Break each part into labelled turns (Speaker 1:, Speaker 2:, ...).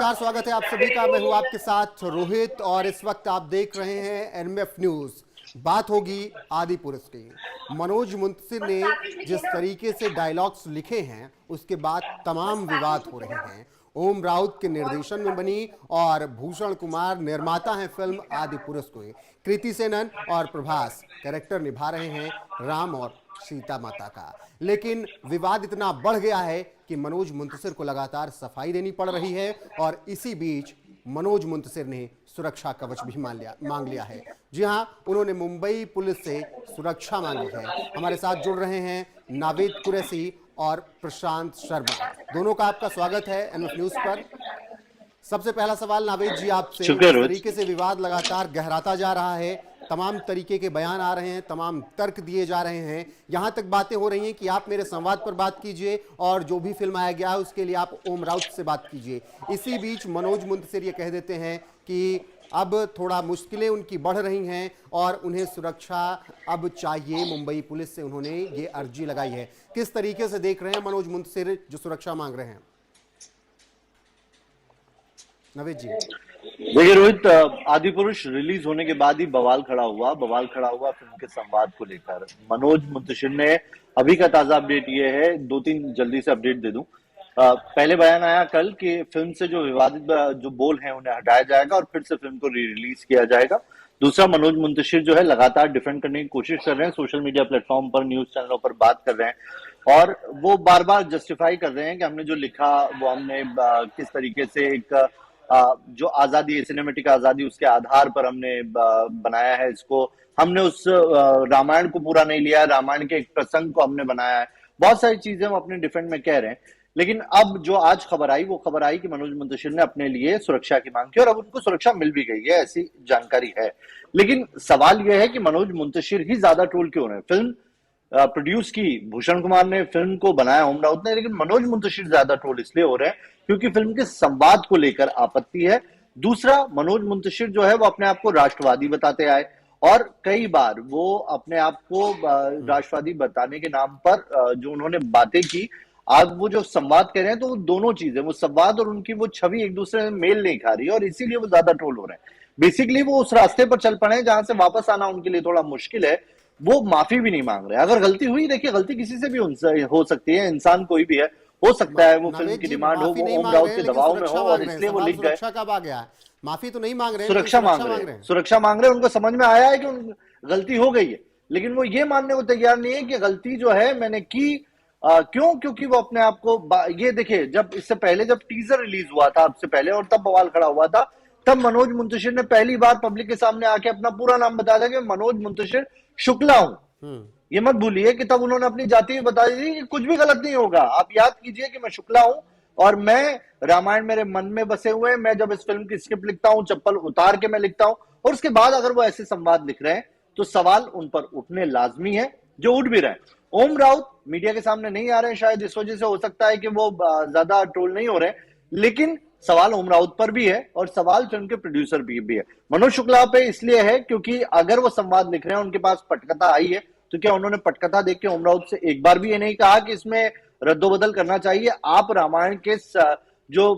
Speaker 1: नमस्कार, स्वागत है आप सभी का। मैं हूं आपके साथ रोहित और इस वक्त आप देख रहे हैं एनएमएफ न्यूज। बात होगी आदि पुरुष की। मनोज मुंतशिर ने जिस तरीके से डायलॉग्स लिखे हैं उसके बाद तमाम विवाद हो रहे हैं। ओम राउत के निर्देशन में बनी और भूषण कुमार निर्माता हैं फिल्म आदि पुरुष को। कृति सेनन और प्रभास कैरेक्टर निभा रहे हैं राम और सीता माता का। लेकिन विवाद इतना बढ़ गया है कि मनोज मुंतशिर को लगातार सफाई देनी पड़ रही है और इसी बीच मनोज मुंतशिर ने सुरक्षा कवच भी मांग लिया है। जी हां, उन्होंने मुंबई पुलिस से सुरक्षा मांगी है। हमारे साथ जुड़ रहे हैं नावेद कुरैशी और प्रशांत शर्मा। दोनों का आपका स्वागत है एनएमएफ न्यूज पर। सबसे पहला सवाल नावेद जी आपसे,
Speaker 2: शुक्रिया
Speaker 1: जिस
Speaker 2: रोहित।
Speaker 1: तरीके से विवाद लगातार गहराता जा रहा है, तमाम तरीके के बयान आ रहे हैं, तमाम तर्क दिए जा रहे हैं, यहां तक बातें हो रही हैं कि आप मेरे संवाद पर बात कीजिए और जो भी फिल्माया गया है उसके लिए आप ओम राउत से बात कीजिए। इसी बीच मनोज मुंतशिर ये कह देते हैं कि अब थोड़ा मुश्किलें उनकी बढ़ रही हैं और उन्हें सुरक्षा अब चाहिए। मुंबई पुलिस से उन्होंने ये अर्जी लगाई है। किस तरीके से देख रहे हैं मनोज मुंतशिर जो सुरक्षा मांग रहे हैं? नवेद जी।
Speaker 2: देखिए रोहित, आदि पुरुष रिलीज होने के बाद ही बवाल खड़ा हुआ फिल्म के संवाद को लेकर। मनोज मुंतशिर ने अभी का ताजा अपडेट ये है, दो तीन जल्दी से अपडेट दे दूं। पहले बयान आया कल कि फिल्म से जो विवादित जो बोल हैं उन्हें हटाया जाएगा और फिर से फिल्म को री रिलीज किया जाएगा। दूसरा, मनोज मुंतशिर जो है लगातार डिफेंड करने की कोशिश कर रहे हैं, सोशल मीडिया प्लेटफॉर्म पर, न्यूज चैनलों पर बात कर रहे हैं और वो बार बार जस्टिफाई कर रहे हैं कि हमने जो लिखा वो हमने किस तरीके से एक जो आजादी है, सिनेमेटिक आजादी, उसके आधार पर हमने बनाया है इसको। हमने उस रामायण को पूरा नहीं लिया, रामायण के एक प्रसंग को हमने बनाया है। बहुत सारी चीजें हम अपने डिफेंड में कह रहे हैं। लेकिन अब जो आज खबर आई वो खबर आई कि मनोज मुंतशिर ने अपने लिए सुरक्षा की मांग की और अब उनको सुरक्षा मिल भी गई है, ऐसी जानकारी है। लेकिन सवाल यह है कि मनोज मुंतशिर ही ज्यादा ट्रोल क्यों रहे हैं। फिल्म प्रोड्यूस की भूषण कुमार ने, फिल्म को बनाया ओम राउत ने, लेकिन मनोज मुंतशिर ज्यादा ट्रोल इसलिए हो रहे हैं क्योंकि फिल्म के संवाद को लेकर आपत्ति है। दूसरा, मनोज मुंतशिर जो है वो अपने आप को राष्ट्रवादी बताते आए और कई बार वो अपने आप को राष्ट्रवादी बताने के नाम पर जो उन्होंने बातें की, आज वो जो संवाद कह रहे हैं तो वो दोनों चीजें, वो संवाद और उनकी वो छवि एक दूसरे में मेल नहीं खा रही है और इसीलिए वो ज्यादा ट्रोल हो रहे हैं। बेसिकली वो उस रास्ते पर चल पड़े हैं जहां से वापस आना उनके लिए थोड़ा मुश्किल है। वो माफी भी नहीं मांग रहे। अगर गलती हुई, देखिए गलती किसी से भी हो सकती है, इंसान कोई भी है, हो सकता है वो फिल्म की डिमांड हो, वो ओम राउत के दबाव में हो और इसलिए वो लिख गए।
Speaker 1: सुरक्षा कब आ गया? माफी तो नहीं मांग रहे,
Speaker 2: सुरक्षा मांग रहे हैं, सुरक्षा मांग रहे हैं। उनको समझ में आया है कि गलती हो गई है, लेकिन वो ये मानने को तैयार नहीं है कि गलती जो है मैंने की। क्यों? क्योंकि वो अपने आप को, ये देखिए, जब इससे पहले जब टीजर रिलीज हुआ था आपसे पहले और तब बवाल खड़ा हुआ था, तब मनोज मुंतशिर ने पहली बार पब्लिक के सामने आके अपना पूरा नाम बता दिया कि मनोज मुंतशिर शुक्ला हूं। ये मत भूलिए कि तब उन्होंने अपनी जाति भी बता दी कि कुछ भी गलत नहीं होगा। आप याद कीजिए कि मैं शुक्ला हूं और मैं, रामायण मेरे मन में बसे हुए हैं। मैं जब इस फिल्म की स्क्रिप्ट लिखता हूं, चप्पल उतार के मैं लिखता हूं। और उसके बाद अगर वो ऐसे संवाद लिख रहे हैं तो सवाल उन पर उठने लाजमी है, जो उठ भी रहे हैं। ओम राउत मीडिया के सामने नहीं आ रहे हैं, शायद इस वजह से हो सकता है कि वो ज्यादा ट्रोल नहीं हो रहे हैं, लेकिन सवाल ओम राउत पर भी है और सवाल फिल्म के प्रोड्यूसर भी है। मनोज शुक्ला पे इसलिए है क्योंकि अगर वो संवाद लिख रहे हैं, उनके पास पटकथा आई है, तो क्या उन्होंने पटकथा देख के ओम राउत से एक बार भी ये नहीं कहा कि इसमें रद्दोबदल करना चाहिए? आप रामायण के जो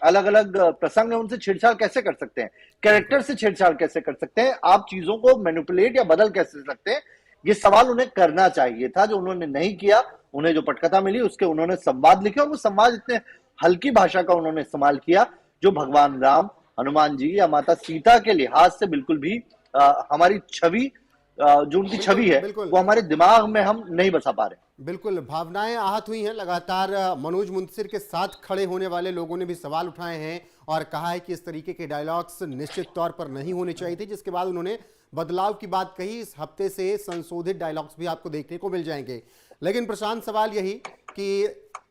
Speaker 2: अलग अलग प्रसंग है उनसे छेड़छाड़ कैसे कर सकते हैं? कैरेक्टर से छेड़छाड़ कैसे कर सकते हैं? आप चीजों को मैनिपुलेट या बदल कैसे सकते हैं? ये सवाल उन्हें करना चाहिए था, जो उन्होंने नहीं किया। उन्हें जो पटकथा मिली उसके उन्होंने संवाद लिखे और वो संवाद इतने हल्की भाषा का उन्होंने इस्तेमाल किया जो भगवान राम, हनुमान जी या माता सीता के लिहाज से बिल्कुल भी हमारी छवि, जो उनकी छवि है, वो हमारे दिमाग में हम नहीं बसा पा रहे।
Speaker 1: बिल्कुल, भावनाएं आहत हुई हैं। लगातार मनोज मुंतशिर के साथ खड़े होने वाले लोगों ने भी सवाल उठाए हैं और कहा है कि इस तरीके के डायलॉग्स निश्चित तौर पर नहीं होने चाहिए थे, जिसके बाद उन्होंने बदलाव की बात कही। इस हफ्ते से संशोधित डायलॉग्स भी आपको देखने को मिल जाएंगे। लेकिन प्रशांत, सवाल यही कि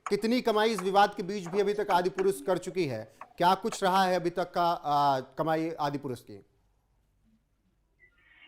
Speaker 1: कितनी कमाई इस विवाद के बीच भी अभी तक आदि पुरुष कर चुकी है? क्या कुछ रहा है अभी तक का कमाई आदि पुरुष की?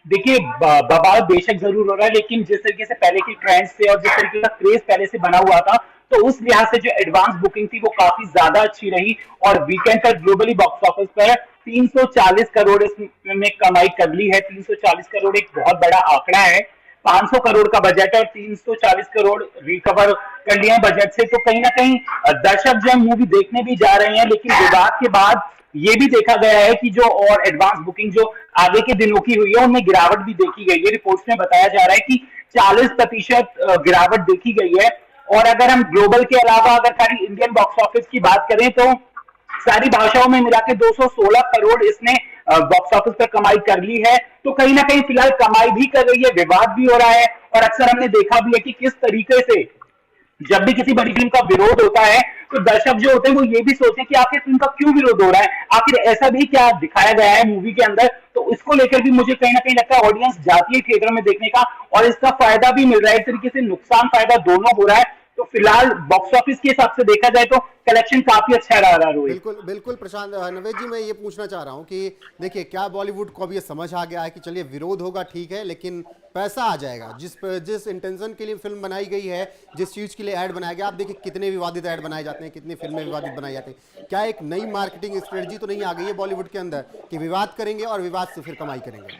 Speaker 3: देखिए, बवाल बेशक जरूर हो रहा है, लेकिन जिस तरीके से पहले की ट्रेंड्स थे और जिस तरीके का क्रेज पहले से बना हुआ था, तो उस लिहाज से जो एडवांस बुकिंग थी वो काफी ज्यादा अच्छी रही और वीकेंड पर ग्लोबली बॉक्स ऑफिस पर 340 करोड़ इसमें कमाई कर ली है। 340 करोड़ एक बहुत बड़ा आंकड़ा है। 500 करोड़ का बजट है और 340 करोड़ रिकवर कर लिए हैं बजट से। तो कहीं ना कहीं दर्शक जो मूवी देखने भी जा रहे हैं, लेकिन विवाद के बाद ये भी देखा गया है कि जो और एडवांस बुकिंग जो आगे के दिनों की हुई है उनमें गिरावट भी देखी गई है। रिपोर्ट्स में बताया जा रहा है कि 40% गिरावट देखी गई है। और अगर हम ग्लोबल के अलावा अगर खाली इंडियन बॉक्स ऑफिस की बात करें तो सारी भाषाओं में मिला के 216 करोड़ इसने बॉक्स ऑफिस पर कमाई कर ली है। तो कहीं ना कहीं फिलहाल कमाई भी कर रही है, विवाद भी हो रहा है। और अक्सर हमने देखा भी है कि किस तरीके से जब भी किसी बड़ी फिल्म का विरोध होता है तो दर्शक जो होते हैं वो ये भी सोचते हैं कि आखिर फिल्म का क्यों विरोध हो रहा है, आखिर ऐसा भी क्या दिखाया गया है मूवी के अंदर। तो इसको लेकर भी मुझे कहीं ना कहीं लगता है ऑडियंस जाती है थिएटर में देखने का, और इसका फायदा भी मिल रहा है। एक तरीके से नुकसान फायदा दोनों हो रहा है। तो फिलहाल बॉक्स ऑफिस के हिसाब से देखा जाए तो कलेक्शन काफी अच्छा रहा है रोहित।
Speaker 1: बिल्कुल बिल्कुल प्रशांत। नवेद जी, मैं ये पूछना चाह रहा हूँ कि देखिए, क्या बॉलीवुड को अब ये समझ आ गया है कि चलिए विरोध होगा ठीक है, लेकिन पैसा आ जाएगा। जिस इंटेंशन के लिए फिल्म बनाई गई है, जिस चीज़ के लिए ऐड बनाया गया, आप देखिए कितने विवादित ऐड बनाए जाते हैं, कितनी फिल्में विवादित बनाई जाती हैं। क्या एक नई मार्केटिंग स्ट्रेटजी तो नहीं आ गई है बॉलीवुड के अंदर कि विवाद करेंगे और विवाद से फिर कमाई करेंगे?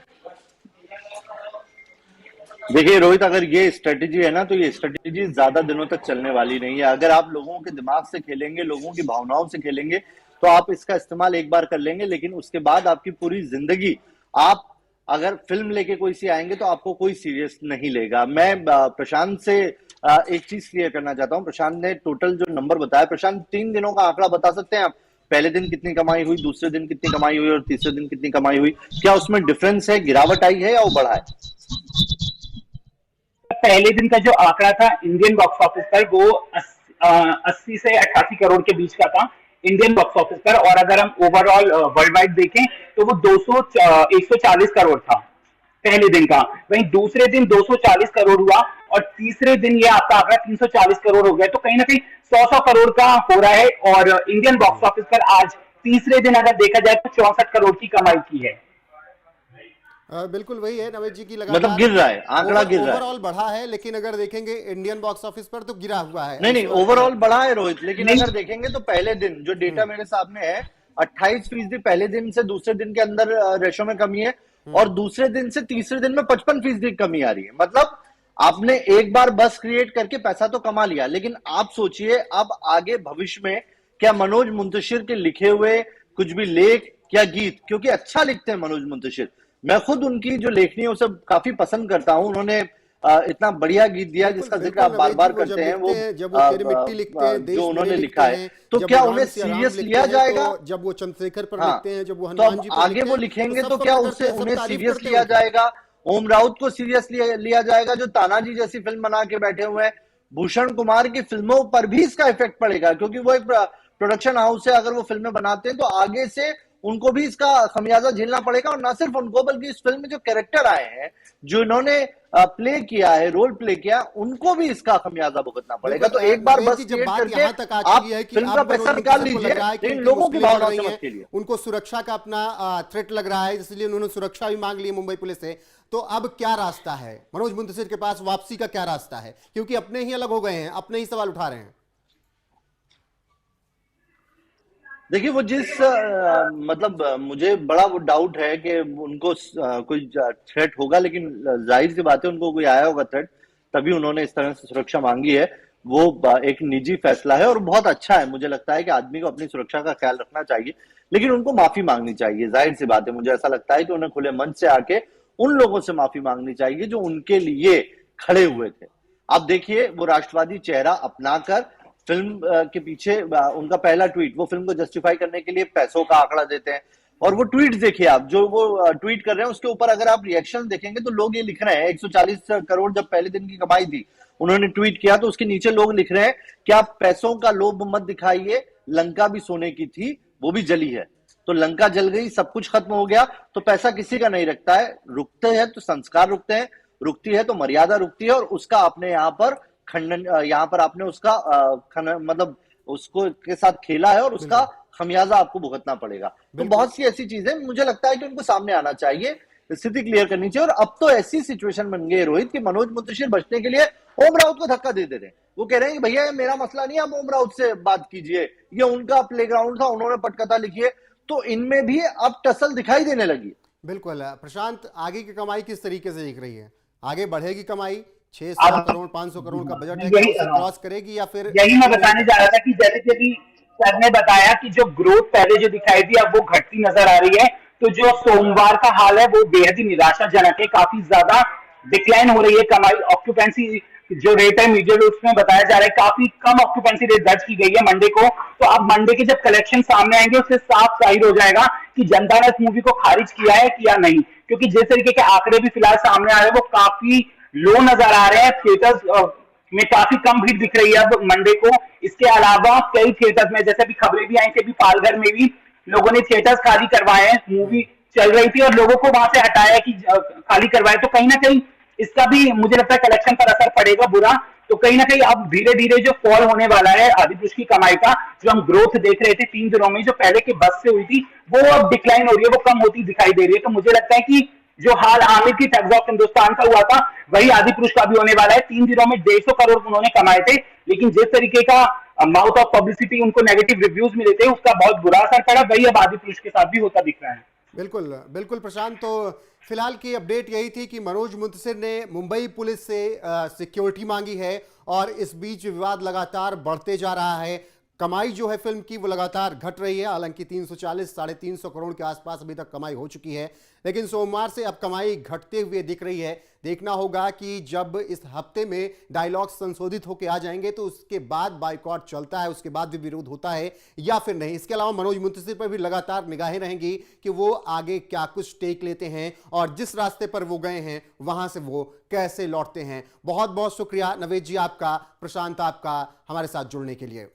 Speaker 2: देखिए रोहित, अगर ये स्ट्रेटेजी है ना, तो ये स्ट्रेटेजी ज्यादा दिनों तक चलने वाली नहीं है। अगर आप लोगों के दिमाग से खेलेंगे, लोगों की भावनाओं से खेलेंगे, तो आप इसका इस्तेमाल एक बार कर लेंगे, लेकिन उसके बाद आपकी पूरी जिंदगी, आप अगर फिल्म लेके कोई सी आएंगे तो आपको कोई सीरियस नहीं लेगा। मैं प्रशांत से एक चीज क्लियर करना चाहता हूँ। प्रशांत ने टोटल जो नंबर बताया, प्रशांत 3 दिनों का आंकड़ा बता सकते हैं आप? पहले दिन कितनी कमाई हुई, दूसरे दिन कितनी कमाई हुई और तीसरे दिन कितनी कमाई हुई? क्या उसमें डिफरेंस है, गिरावट आई है या वो बढ़ा है?
Speaker 3: पहले दिन का जो आंकड़ा था इंडियन बॉक्स ऑफिस पर वो 80 से 88 करोड़ के बीच का था इंडियन बॉक्स ऑफिस पर। और अगर हम ओवरऑल वर्ल्ड वाइड देखें तो वो 140 करोड़ था पहले दिन का। वहीं दूसरे दिन 240 करोड़ हुआ और तीसरे दिन ये आपका आंकड़ा 340 करोड़ हो गया। तो कहीं ना कहीं 100 करोड़ का हो रहा है। और इंडियन बॉक्स ऑफिस पर आज तीसरे दिन अगर देखा जाए तो 64 करोड़ की कमाई की है।
Speaker 1: बिल्कुल वही है नवेद जी की,
Speaker 2: मतलब
Speaker 1: लगातार
Speaker 2: गिर रहा है, आंकड़ा गिर रहा है।
Speaker 1: ओवरऑल बढ़ा है, लेकिन अगर देखेंगे इंडियन बॉक्स ऑफिस पर तो गिरा हुआ है।
Speaker 2: नहीं, ओवरऑल बढ़ा है रोहित, लेकिन अगर देखेंगे तो पहले दिन जो डेटा मेरे सामने है, 28% पहले दिन से दूसरे दिन के अंदर रेशो में कमी है, और दूसरे दिन से तीसरे दिन में 55% कमी आ रही है। मतलब आपने एक बार बस क्रिएट करके पैसा तो कमा लिया, लेकिन आप सोचिए अब आगे भविष्य में क्या मनोज मुंतशिर के लिखे हुए कुछ भी लेख या गीत, क्योंकि अच्छा लिखते हैं मनोज मुंतशिर, मैं खुद उनकी जो लेखनी है उसे काफी पसंद करता हूं। उन्होंने इतना बढ़िया गीत दिया जिसका जिक्र आप बार बार करते हैं, वो
Speaker 1: जब वो तेरी मिट्टी लिखते हैं, देश
Speaker 2: जो उन्होंने
Speaker 1: मेरे
Speaker 2: लिखा है, तो क्या उन्हें सीरियस लिया जाएगा?
Speaker 1: जब वो चंद्रशेखर पर
Speaker 2: हाँ,
Speaker 1: लिखते हैं, जब वो
Speaker 2: तो
Speaker 1: हनुमान जी पर
Speaker 2: आगे वो लिखेंगे तो क्या उसे उन्हें सीरियस लिया जाएगा? ओम राउत को सीरियस लिया जाएगा जो तानाजी जैसी फिल्म बना के बैठे हुए हैं? भूषण कुमार की फिल्मों पर भी इसका इफेक्ट पड़ेगा, क्योंकि वो एक प्रोडक्शन हाउस है। अगर वो फिल्में बनाते हैं तो आगे से उनको भी इसका खमियाजा झेलना पड़ेगा। और ना सिर्फ उनको, बल्कि इस फिल्म में जो कैरेक्टर आए हैं, जो इन्होंने प्ले किया है, रोल प्ले किया, उनको भी इसका खमियाजा भुगतना पड़ेगा। तो एक बार बस
Speaker 1: जब बात
Speaker 2: करके
Speaker 1: यहाँ तक आ चुकी है कि
Speaker 2: फिल्म का पैसा निकाल लीजिए, लेकिन लोगों की भावनाओं से मत खेलिए।
Speaker 1: उनको सुरक्षा का अपना थ्रेट लग रहा है, इसलिए उन्होंने सुरक्षा भी मांग ली है मुंबई पुलिस से। तो अब क्या रास्ता है मनोज मुंतशिर के पास, वापसी का क्या रास्ता है? क्योंकि अपने ही अलग हो गए हैं, अपने ही सवाल उठा रहे हैं।
Speaker 2: देखिए वो मतलब मुझे बड़ा वो डाउट है कि उनको कोई थ्रेट होगा, लेकिन जाहिर सी बात है उनको कोई आया होगा थ्रेट, तभी उन्होंने इस तरह से सुरक्षा मांगी है। वो एक निजी फैसला है और बहुत अच्छा है। मुझे लगता है कि आदमी को अपनी सुरक्षा का ख्याल रखना चाहिए, लेकिन उनको माफी मांगनी चाहिए। जाहिर सी बात है, मुझे ऐसा लगता है कि उन्हें खुले मन से आके उन लोगों से माफी मांगनी चाहिए जो उनके लिए खड़े हुए थे। आप देखिए, वो राष्ट्रवादी चेहरा अपनाकर फिल्म के पीछे उनका पहला ट्वीट, वो फिल्म को जस्टिफाई करने के लिए पैसों का आंकड़ा देते हैं। और वो ट्वीट देखिए आप, जो वो ट्वीट कर रहे हैं उसके ऊपर अगर आप रिएक्शन देखेंगे तो लोग ये लिख रहे हैं, 140 करोड़ जब पहले दिन की कमाई थी उन्होंने ट्वीट किया, तो उसके नीचे लोग लिख रहे हैं कि आप पैसों का लोभ मत दिखाइए, लंका भी सोने की थी, वो भी जली है। तो लंका जल गई, सब कुछ खत्म हो गया, तो पैसा किसी का नहीं रखता है। रुकते हैं तो संस्कार रुकते हैं, रुकती है तो मर्यादा रुकती है, और उसका आपने यहाँ पर खंडन, यहाँ पर आपने उसका मतलब उसको के साथ खेला है और उसका खमियाजा आपको भुगतना पड़ेगा। तो बहुत सी ऐसी चीजें मुझे लगता है कि उनको सामने आना चाहिए, स्थिति क्लियर करनी चाहिए। और अब तो ऐसी सिचुएशन बन गई रोहित कि मनोज मुंतशिर बचने के लिए ओम राउत को धक्का दे रहे हैं। वो कह रहे हैं कि भैया ये मेरा मसला नहीं, आप ओम राउत से बात कीजिए, ये उनका प्लेग्राउंड था, उन्होंने पटकथा लिखी है। तो इनमें भी अब टसल दिखाई देने लगी।
Speaker 1: बिल्कुल प्रशांत, आगे की कमाई किस तरीके से दिख रही है? आगे बढ़ेगी कमाई? 600
Speaker 3: अब
Speaker 1: करोड़ 500 करोड़ का बजट है, क्या
Speaker 3: यही
Speaker 1: उसे क्रॉस करेगी या फिर
Speaker 3: यही मैं बताने जा रहा था कि जैसे कि अभी सर ने बताया कि जो ग्रोथ पहले जो दिखाई थी अब वो घटती नजर आ रही है। तो जो सोमवार का हाल है वो बेहद ही निराशाजनक है, काफी ज्यादा डिक्लाइन हो रही है कमाई। ऑक्यूपेंसी जो रेट है मीडिया रूट्स में बताया जा रहा है काफी कम ऑक्यूपेंसी रेट दर्ज की गई है मंडे को। तो अब मंडे के जब कलेक्शन सामने आएंगे उससे साफ जाहिर हो जाएगा कि जनता ने इस मूवी को खारिज किया है या नहीं, क्योंकि जिस तरीके के आंकड़े भी फिलहाल सामने आ रहे हैं वो काफी लो नजर आ रहे हैं। थिएटर्स में काफी कम भीड़ दिख रही है अब मंडे को। इसके अलावा कई थिएटर्स में जैसे अभी खबरें भी आई थी, अभी पालघर में भी लोगों ने थिएटर्स खाली करवाए हैं, मूवी चल रही थी और लोगों को वहां से हटाया कि खाली करवाए। तो कहीं ना कहीं इसका भी मुझे लगता है कलेक्शन पर असर पड़ेगा बुरा। तो कहीं ना कहीं अब धीरे धीरे जो फॉल होने वाला है आदिपुरुष की कमाई का, जो हम ग्रोथ देख रहे थे 3 दिनों में जो पहले के बस से हुई थी वो अब डिक्लाइन हो रही है, वो कम होती दिखाई दे रही है। तो मुझे लगता है कि जो हाल आमिर की ठग्स ऑफ हिंदुस्तान का हुआ था वही आदिपुरुष का भी होने वाला है। 3 दिनों में 150 करोड़ उन्होंने कमाए थे, लेकिन जिस तरीके का माउथ ऑफ पब्लिसिटी उनको नेगेटिव रिव्यूज मिले थे उसका बहुत बुरा असर पड़ा। वही अब आदिपुरुष के साथ भी होता दिख रहा है।
Speaker 1: बिल्कुल बिल्कुल प्रशांत, तो फिलहाल की अपडेट यही थी कि मनोज मुंतसिर ने मुंबई पुलिस से सिक्योरिटी मांगी है और इस बीच विवाद लगातार बढ़ते जा रहा है। कमाई जो है फिल्म की वो लगातार घट रही है, हालांकि 340 350 करोड़ के आसपास अभी तक कमाई हो चुकी है, लेकिन सोमवार से अब कमाई घटते हुए दिख रही है। देखना होगा कि जब इस हफ्ते में डायलॉग संशोधित होकर आ जाएंगे तो उसके बाद बाइकॉट चलता है, उसके बाद भी विरोध होता है या फिर नहीं। इसके अलावा मनोज मुंतसिर पर भी लगातार निगाहें रहेंगी कि वो आगे क्या कुछ टेक लेते हैं और जिस रास्ते पर वो गए हैं वहां से वो कैसे लौटते हैं। बहुत बहुत शुक्रिया नवेद जी आपका, प्रशांत आपका हमारे साथ जुड़ने के लिए।